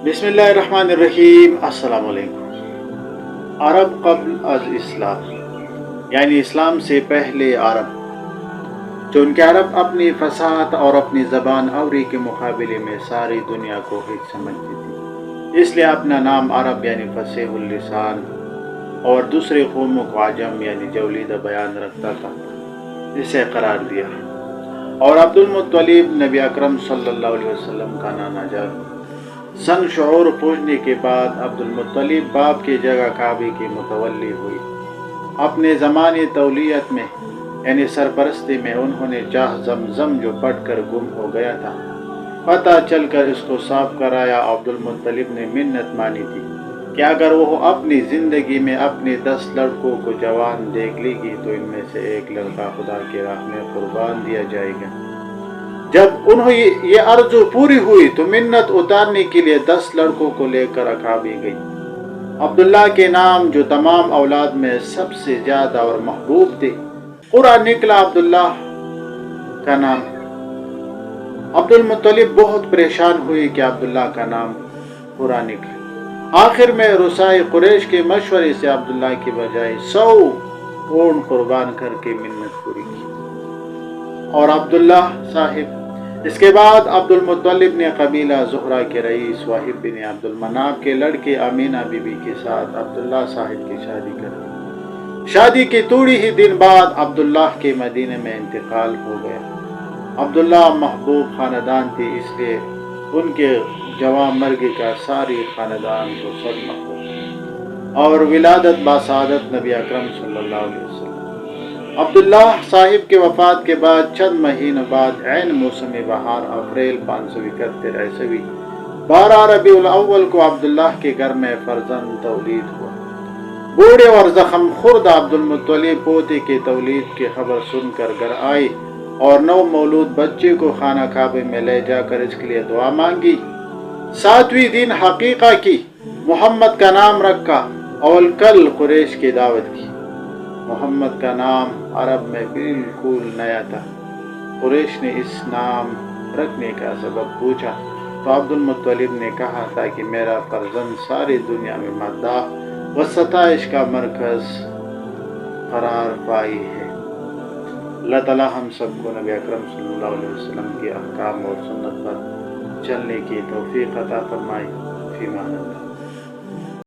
بسم اللہ الرحمن الرحیم۔ السلام علیکم۔ عرب قبل از اسلام، یعنی اسلام سے پہلے عرب، چونکہ عرب اپنی فصاحت اور اپنی زبان اوری کے مقابلے میں ساری دنیا کو ہچ سمجھتی تھی، اس لیے اپنا نام عرب یعنی فصیح اللسان اور دوسرے قوموں کو عجم یعنی جولیدہ بیان رکھتا تھا اسے قرار دیا، اور عبد المطلب نبی اکرم صلی اللہ علیہ وسلم کا نانا جان۔ سن شعور پوجنے کے بعد عبد المطلب باپ کی جگہ کعبے کی متولی ہوئی۔ اپنے زمانے تولیت میں یعنی سرپرستی میں انہوں نے جاہ زمزم جو پڑھ کر گم ہو گیا تھا پتہ چل کر اس کو صاف کرایا۔ عبد المطلب نے منت مانی تھی کہ اگر وہ اپنی زندگی میں اپنے 10 لڑکوں کو جوان دیکھ لے گی تو ان میں سے ایک لڑکا خدا کی راہ میں قربان دیا جائے گا۔ جب انہیں یہ آرزو پوری ہوئی تو منت اتارنے کے لیے 10 لڑکوں کو لے کر کعبے گئی۔ عبداللہ کے نام جو تمام اولاد میں سب سے زیادہ اور محبوب تھے، قرآن نکلا عبداللہ کا نام۔ عبد المطلب بہت پریشان ہوئی کہ عبداللہ کا نام قرآن نکلا۔ آخر میں رسائے قریش کے مشورے سے عبداللہ کی بجائے 100 اونٹ قربان کر کے منت پوری کی اور عبداللہ صاحب۔ اس کے بعد عبد المطلب نے قبیلہ زہرہ کے رئیس واحد بن عبد المناف کے لڑکے آمینہ بی بی کے ساتھ عبداللہ صاحب کی شادی کر دی۔ شادی کے تھوڑی ہی دن بعد عبداللہ کے مدینے میں انتقال ہو گیا۔ عبداللہ محبوب خاندان تھے، اس لیے ان کے جواں مرگ کا ساری خاندان کو صدمہ ہو اور ولادت باسعادت نبی اکرم صلی اللہ علیہ وسلم۔ عبداللہ صاحب کے وفات کے بعد چند مہینوں بعد عین موسم بہار اپریل 571 عیسوی 12 ربیع الاول کو عبداللہ کے گھر میں فرزند تولید ہوا۔ بوڑھے اور زخم خورد عبد المطلب پوتے کے تولید کی خبر سن کر گھر آئے اور نو مولود بچے کو خانہ کعبہ میں لے جا کر اس کے لیے دعا مانگی۔ 7ویں دن حقیقہ کی، محمد کا نام رکھا اور کل قریش کی دعوت کی۔ محمد کا نام عرب میں بالکل نیا تھا۔ قریش نے اس نام رکھنے کا سبب پوچھا تو عبد المطلب نے کہا تھا کہ میرا فرزند ساری دنیا میں مداح و ستائش کا مرکز قرار پائی ہے۔ اللہ تعالی ہم سب کو نبی اکرم صلی اللہ علیہ وسلم کے احکام اور سنت پر چلنے کی توفیق عطا فرمائے۔ فی امان اللہ۔